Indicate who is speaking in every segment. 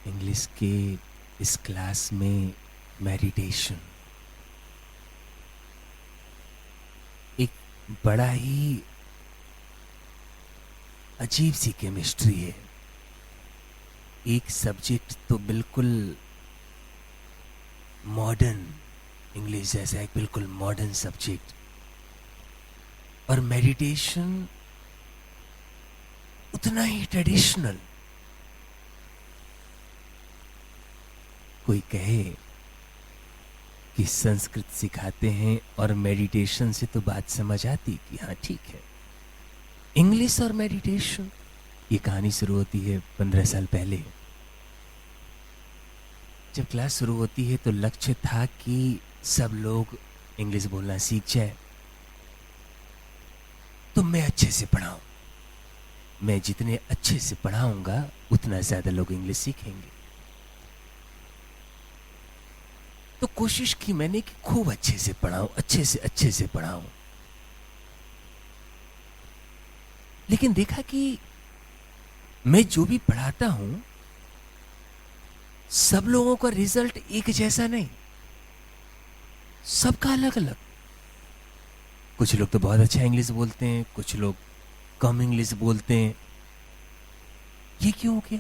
Speaker 1: English के इस class में मेडिटेशन एक बड़ा ही अजीब सी केमिस्ट्री है। एक सब्जेक्ट तो बिल्कुल मॉडर्न, इंग्लिश जैसा एक बिल्कुल मॉडर्न सब्जेक्ट, और मेडिटेशन उतना ही ट्रेडिशनल। कोई कहे कि संस्कृत सिखाते हैं और मेडिटेशन से तो बात समझ आती कि हाँ ठीक है। इंग्लिश और मेडिटेशन, ये कहानी शुरू होती है 15 साल पहले। जब क्लास शुरू होती है तो लक्ष्य था कि सब लोग इंग्लिश बोलना सीख जाए, तो मैं अच्छे से पढ़ाऊं। मैं जितने अच्छे से पढ़ाऊंगा उतना ज्यादा लोग इंग्लिश सीखेंगे। तो कोशिश की मैंने कि खूब अच्छे से पढ़ाऊं, अच्छे से पढ़ाऊं। लेकिन देखा कि मैं जो भी पढ़ाता हूं सब लोगों का रिजल्ट एक जैसा नहीं, सबका अलग अलग। कुछ लोग तो बहुत अच्छा इंग्लिश बोलते हैं, कुछ लोग कम इंग्लिश बोलते हैं। ये क्यों हो गया?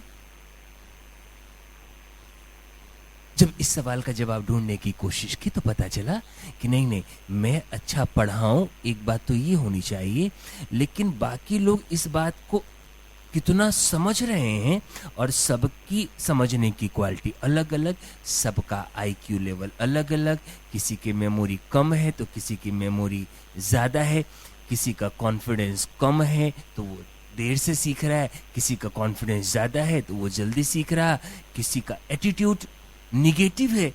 Speaker 1: जब इस सवाल का जवाब ढूंढने की कोशिश की तो पता चला कि नहीं नहीं, मैं अच्छा पढ़ाऊं एक बात तो ये होनी चाहिए, लेकिन बाकी लोग इस बात को कितना समझ रहे हैं और सबकी समझने की क्वालिटी अलग अलग, सबका आईक्यू लेवल अलग अलग। किसी की मेमोरी कम है तो किसी की मेमोरी ज़्यादा है, किसी का कॉन्फिडेंस कम है तो वो देर से सीख रहा है, किसी का कॉन्फिडेंस ज़्यादा है तो वो जल्दी सीख रहा, किसी का एटीट्यूड निगेटिव है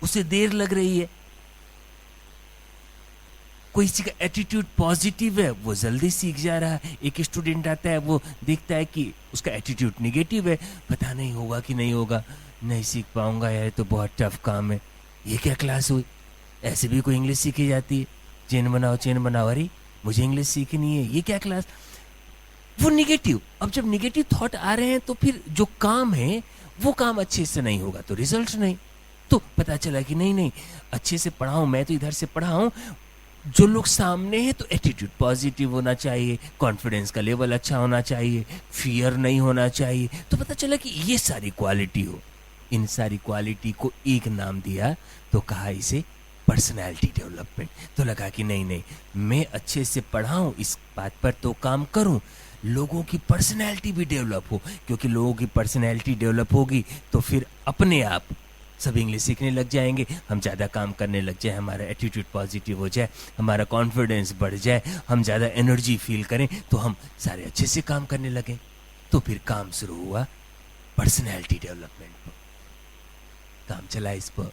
Speaker 1: उसे देर लग रही है, कोई किसी का एटीट्यूड पॉजिटिव है वो जल्दी सीख जा रहा है। एक स्टूडेंट आता है, वो देखता है कि उसका एटीट्यूड नेगेटिव है, पता नहीं होगा कि नहीं होगा, नहीं सीख पाऊंगा यार, तो बहुत टफ काम है। ये क्या क्लास हुई? ऐसे भी कोई इंग्लिश सीखी जाती है? चेन बनाओ, अरे मुझे इंग्लिश सीखनी है, ये क्या क्लास? वो निगेटिव। अब जब निगेटिव थॉट आ रहे हैं तो फिर जो काम है वो काम अच्छे से नहीं होगा तो रिजल्ट नहीं। तो पता चला कि नहीं नहीं, अच्छे से पढ़ाऊं, मैं तो इधर से पढ़ाऊं, जो लोग सामने हैं तो एटीट्यूड पॉजिटिव होना चाहिए, कॉन्फिडेंस का लेवल अच्छा होना चाहिए, फियर नहीं होना चाहिए। तो पता चला कि ये सारी क्वालिटी हो। इन सारी क्वालिटी को एक नाम दिया तो कहा इसे पर्सनैलिटी डेवलपमेंट। तो लगा कि नहीं नहीं, मैं अच्छे से पढ़ाऊं, इस बात पर तो काम करूं, लोगों की पर्सनैलिटी भी डेवलप हो, क्योंकि लोगों की पर्सनैलिटी डेवलप होगी तो फिर अपने आप सब इंग्लिश सीखने लग जाएंगे, हम ज़्यादा काम करने लग जाए, हमारा एटीट्यूड पॉजिटिव हो जाए, हमारा कॉन्फिडेंस बढ़ जाए, हम ज़्यादा एनर्जी फील करें तो हम सारे अच्छे से काम करने लगे। तो फिर काम शुरू हुआ पर्सनैलिटी डेवलपमेंट पर। काम चला इस पर,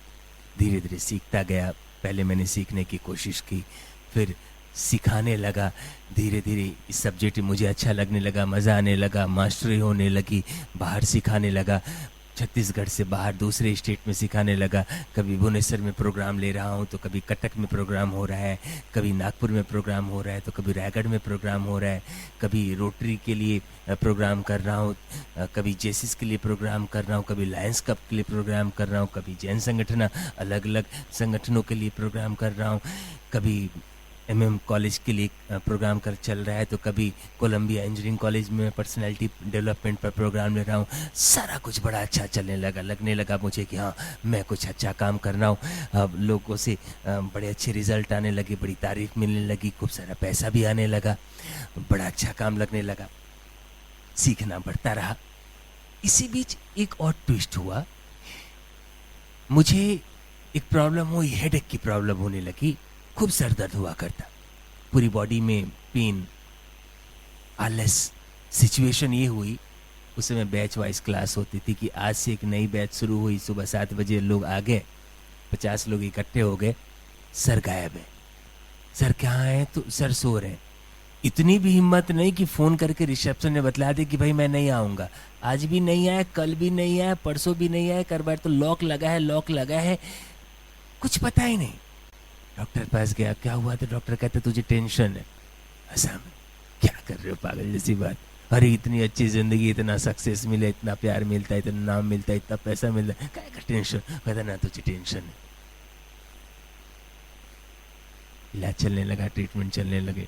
Speaker 1: धीरे धीरे सीखता गया। पहले मैंने सीखने की कोशिश की, फिर सिखाने लगा। धीरे धीरे इस सब्जेक्ट मुझे अच्छा लगने लगा, मज़ा आने लगा, मास्टरी होने लगी, बाहर सिखाने लगा, छत्तीसगढ़ से बाहर दूसरे स्टेट में सिखाने लगा। कभी भुवनेश्वर में प्रोग्राम ले रहा हूँ तो कभी कटक में प्रोग्राम हो रहा है, कभी नागपुर में प्रोग्राम हो रहा है, तो कभी रायगढ़ में प्रोग्राम हो रहा है, कभी रोटरी के लिए प्रोग्राम कर रहा हूँ, कभी जेसिस के लिए प्रोग्राम कर रहा हूँ, कभी लायंस कप के लिए प्रोग्राम कर रहा हूँ, कभी जैन संगठन अलग अलग संगठनों के लिए प्रोग्राम कर रहा हूँ, कभी एमएम कॉलेज के लिए प्रोग्राम कर चल रहा है, तो कभी कोलंबिया इंजीनियरिंग कॉलेज में पर्सनालिटी डेवलपमेंट पर प्रोग्राम ले रहा हूँ। सारा कुछ बड़ा अच्छा चलने लगा, लगने लगा मुझे कि हाँ मैं कुछ अच्छा काम कर रहा हूँ। अब लोगों से बड़े अच्छे रिजल्ट आने लगे, बड़ी तारीफ मिलने लगी, खूब सारा पैसा भी आने लगा, बड़ा अच्छा काम लगने लगा। सीखना बढ़ता रहा। इसी बीच एक और ट्विस्ट हुआ, मुझे एक प्रॉब्लम हुई, हेडेक की प्रॉब्लम होने लगी, खूब सर दर्द हुआ करता, पूरी बॉडी में पेन, आलस। सिचुएशन ये हुई, उस समय बैच वाइज क्लास होती थी कि आज से एक नई बैच शुरू हुई, सुबह 7 बजे लोग आ गए, 50 लोग इकट्ठे हो गए, सर गायब है। सर कहाँ हैं? तो सर सो रहे हैं। इतनी भी हिम्मत नहीं कि फ़ोन करके रिसेप्शन में बतला दे कि भाई मैं नहीं आऊँगा, आज भी नहीं आया, कल भी नहीं आया, परसों भी नहीं आया, कर बार तो लॉक लगा है, कुछ पता ही नहीं। डॉक्टर पास गया, क्या हुआ? तो डॉक्टर कहते तुझे टेंशन है। ऐसा, क्या कर रहे हो पागल जैसी बात, अरे इतनी अच्छी जिंदगी, इतना सक्सेस मिले, इतना प्यार मिलता है, इतना नाम मिलता है, इतना पैसा मिलता है, क्या टेंशन? कहता ना तुझे टेंशन है। इलाज चलने लगा, ट्रीटमेंट चलने लगे,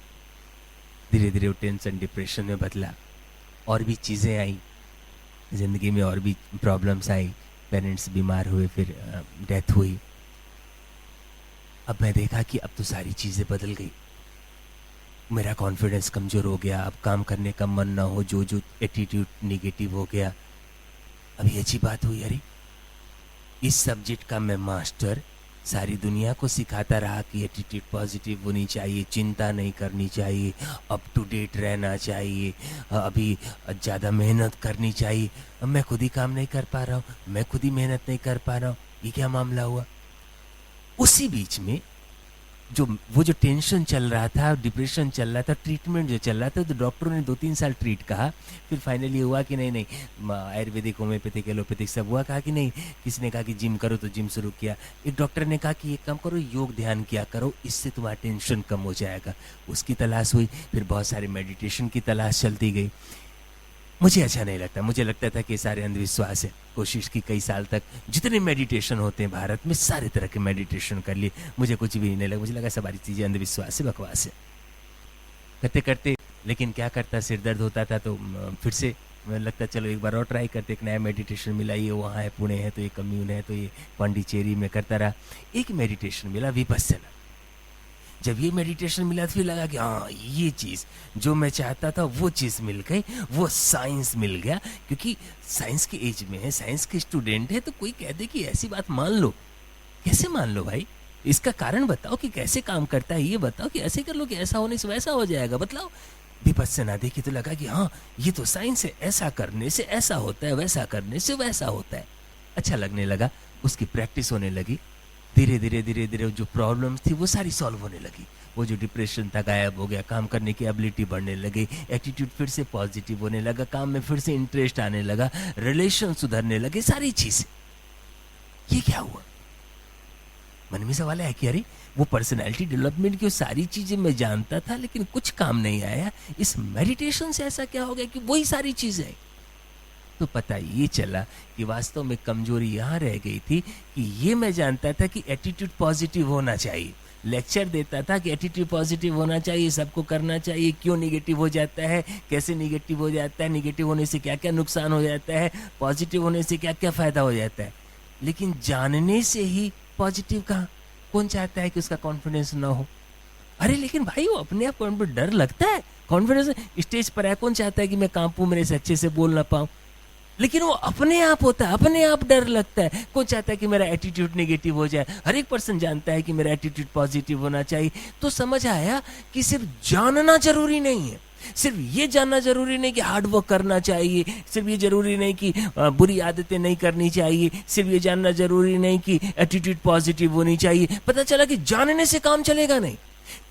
Speaker 1: धीरे धीरे वो टेंशन डिप्रेशन में बदला। और भी चीज़ें आई ज़िंदगी में, और भी प्रॉब्लम्स आई, पेरेंट्स बीमार हुए, फिर डेथ हुई। अब मैं देखा कि अब तो सारी चीज़ें बदल गई, मेरा कॉन्फिडेंस कमज़ोर हो गया, अब काम करने का मन ना हो, जो जो एटीट्यूड निगेटिव हो गया। अभी अच्छी बात हुई, अरे इस सब्जेक्ट का मैं मास्टर, सारी दुनिया को सिखाता रहा कि एटीट्यूड पॉजिटिव होनी चाहिए, चिंता नहीं करनी चाहिए, अप टू डेट रहना चाहिए, अभी ज़्यादा मेहनत करनी चाहिए। अब मैं खुद ही काम नहीं कर पा रहा हूँ, मैं खुद ही मेहनत नहीं कर पा रहा हूँ, ये क्या मामला हुआ? उसी बीच में वो जो टेंशन चल रहा था, डिप्रेशन चल रहा था, ट्रीटमेंट जो चल रहा था, तो डॉक्टरों ने 2-3 साल ट्रीट कहा, फिर फाइनली हुआ कि नहीं नहीं, आयुर्वेदिक, होम्योपैथिक, एलोपैथिक सब हुआ, कहा कि नहीं, किसी ने कहा कि जिम करो तो जिम शुरू किया, एक डॉक्टर ने कहा कि एक काम करो, योग ध्यान किया करो, इससे तुम्हारा टेंशन कम हो जाएगा। उसकी तलाश हुई, फिर बहुत सारे मेडिटेशन की तलाश चलती गई। मुझे अच्छा नहीं लगता, मुझे लगता था कि सारे अंधविश्वास है। कोशिश की कई साल तक, जितने मेडिटेशन होते हैं भारत में, सारे तरह के मेडिटेशन कर लिए, मुझे कुछ भी नहीं लगा, मुझे लगा सारी चीज़ें अंधविश्वास है, बकवास है। करते करते लेकिन क्या करता, सिर दर्द होता था तो फिर से मुझे लगता चलो एक बार और ट्राई करते। एक नया मेडिटेशन मिला, ये वहाँ है, पुणे है तो ये कम्यून है, तो ये पांडिचेरी में करता रहा। एक मेडिटेशन मिला, विपस्सना। जब ये मेडिटेशन मिला तो फिर लगा कि हाँ, ये चीज़ जो मैं चाहता था वो चीज़ मिल गई, वो साइंस मिल गया। क्योंकि साइंस के एज में है, साइंस के स्टूडेंट है, तो कोई कह दे कि ऐसी बात मान लो, कैसे मान लो भाई? इसका कारण बताओ कि कैसे काम करता है, ये बताओ कि ऐसे कर लो कि ऐसा होने से वैसा हो जाएगा, बतलाओ। विपस्सना देखी तो लगा कि हाँ, ये तो साइंस है, ऐसा करने से ऐसा होता है, वैसा करने से वैसा होता है। अच्छा लगने लगा, उसकी प्रैक्टिस होने लगी। धीरे धीरे धीरे धीरे जो प्रॉब्लम्स थी वो सारी सॉल्व होने लगी। वो जो डिप्रेशन था गायब हो गया, काम करने की एबिलिटी बढ़ने लगी, एटीट्यूड फिर से पॉजिटिव होने लगा, काम में फिर से इंटरेस्ट आने लगा, रिलेशन सुधरने लगे, सारी चीजें। ये क्या हुआ? मन में सवाल है कि अरे वो पर्सनैलिटी डेवलपमेंट की सारी चीजें मैं जानता था, लेकिन कुछ काम नहीं आया। इस मेडिटेशन से ऐसा क्या हो गया कि वही सारी चीजें? तो पता ये चला कि वास्तव में कमजोरी यहाँ रह गई थी कि ये मैं जानता था कि एटीट्यूड पॉजिटिव होना चाहिए, लेक्चर देता था कि एटीट्यूड पॉजिटिव होना चाहिए, सबको करना चाहिए, क्यों निगेटिव हो जाता है, कैसे निगेटिव हो जाता है, निगेटिव होने से क्या क्या नुकसान हो जाता है, पॉजिटिव होने से क्या क्या फायदा हो जाता है। लेकिन जानने से ही पॉजिटिव कहाँ? कौन चाहता है कि उसका कॉन्फिडेंस ना हो? अरे लेकिन भाई वो अपने आप को डर लगता है, कॉन्फिडेंस स्टेज पर है, कौन चाहता है कि मैं कांपू, मेरे से अच्छे से बोल ना पाऊं? लेकिन वो अपने आप होता है, अपने आप डर लगता है। कौन चाहता है कि मेरा एटीट्यूड नेगेटिव हो जाए? हर एक पर्सन जानता है कि मेरा एटीट्यूड पॉजिटिव होना चाहिए। तो समझ आया कि सिर्फ जानना जरूरी नहीं है, सिर्फ ये जानना जरूरी नहीं कि हार्ड वर्क करना चाहिए, सिर्फ ये जरूरी नहीं कि बुरी आदतें नहीं करनी चाहिए, सिर्फ ये जानना जरूरी नहीं कि एटीट्यूड पॉजिटिव होनी चाहिए। पता चला कि जानने से काम चलेगा नहीं,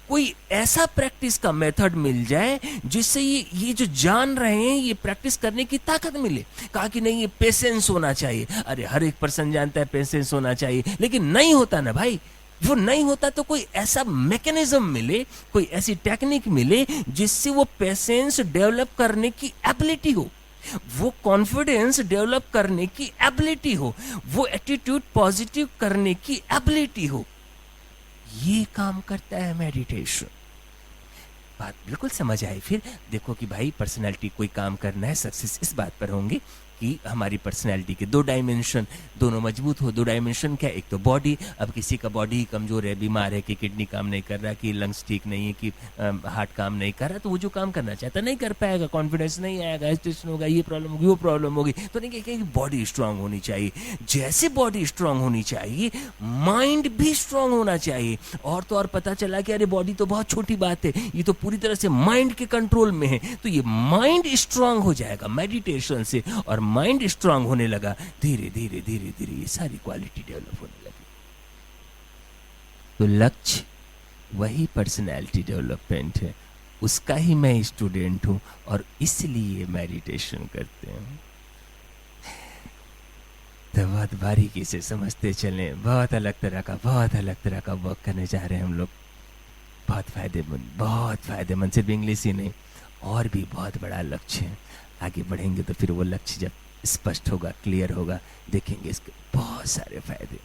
Speaker 1: कोई ऐसा प्रैक्टिस का मेथड मिल जाए जिससे ये जो जान रहे हैं ये प्रैक्टिस करने की ताकत मिले। कहा कि नहीं, ये पेशेंस होना चाहिए। अरे हर एक पर्सन जानता है पेशेंस होना चाहिए, लेकिन नहीं होता ना भाई। वो नहीं होता तो कोई ऐसा मैकेनिज्म मिले, कोई ऐसी टेक्निक मिले जिससे वो पेशेंस डेवलप करने की एबिलिटी हो, वो कॉन्फिडेंस डेवलप करने की एबिलिटी हो, वो एटीट्यूड पॉजिटिव करने की एबिलिटी हो। ये काम करता है मेडिटेशन। बात बिल्कुल समझ आई। फिर देखो कि भाई पर्सनालिटी कोई काम करना है, सक्सेस इस बात पर होंगे कि हमारी पर्सनालिटी के 2 डायमेंशन दोनों मजबूत हो। 2 डायमेंशन क्या? एक तो बॉडी। अब किसी का बॉडी कमजोर है, बीमार है, कि किडनी काम नहीं कर रहा, कि लंग्स ठीक नहीं है, कि हार्ट काम नहीं कर रहा, तो वो जो काम करना चाहता नहीं कर पाएगा, कॉन्फिडेंस नहीं आएगा, हेजिटेशन होगा, ये प्रॉब्लम होगी, वो प्रॉब्लम होगी। तो नहीं कि बॉडी स्ट्रांग होनी चाहिए। जैसे बॉडी स्ट्रांग होनी चाहिए, माइंड भी स्ट्रांग होना चाहिए। और तो और पता चला कि अरे बॉडी तो बहुत छोटी बात है, ये तो पूरी तरह से माइंड के कंट्रोल में है। तो ये माइंड स्ट्रांग हो जाएगा मेडिटेशन से, और माइंड स्ट्रांग होने लगा, धीरे धीरे धीरे धीरे ये सारी क्वालिटी डेवलप होने लगी। तो लक्ष्य वही पर्सनैलिटी डेवलपमेंट है, उसका ही मैं स्टूडेंट हूं, और इसलिए मेडिटेशन करते हैं। तो बहुत बारीकी से समझते चलें, बहुत अलग तरह का वर्क करने जा रहे हैं हम लोग। बहुत फायदेमंद, सिर्फ इंग्लिश ही नहीं, और भी बहुत बड़ा लक्ष्य है। आगे बढ़ेंगे तो फिर वो लक्ष्य जब स्पष्ट होगा, क्लियर होगा, देखेंगे इसके बहुत सारे फायदे।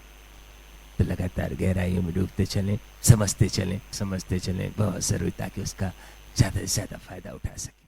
Speaker 1: तो लगातार गहराइयों में डूबते चलें, समझते चलें बहुत ज़रूरी, ताकि उसका ज़्यादा से ज़्यादा फायदा उठा सकें।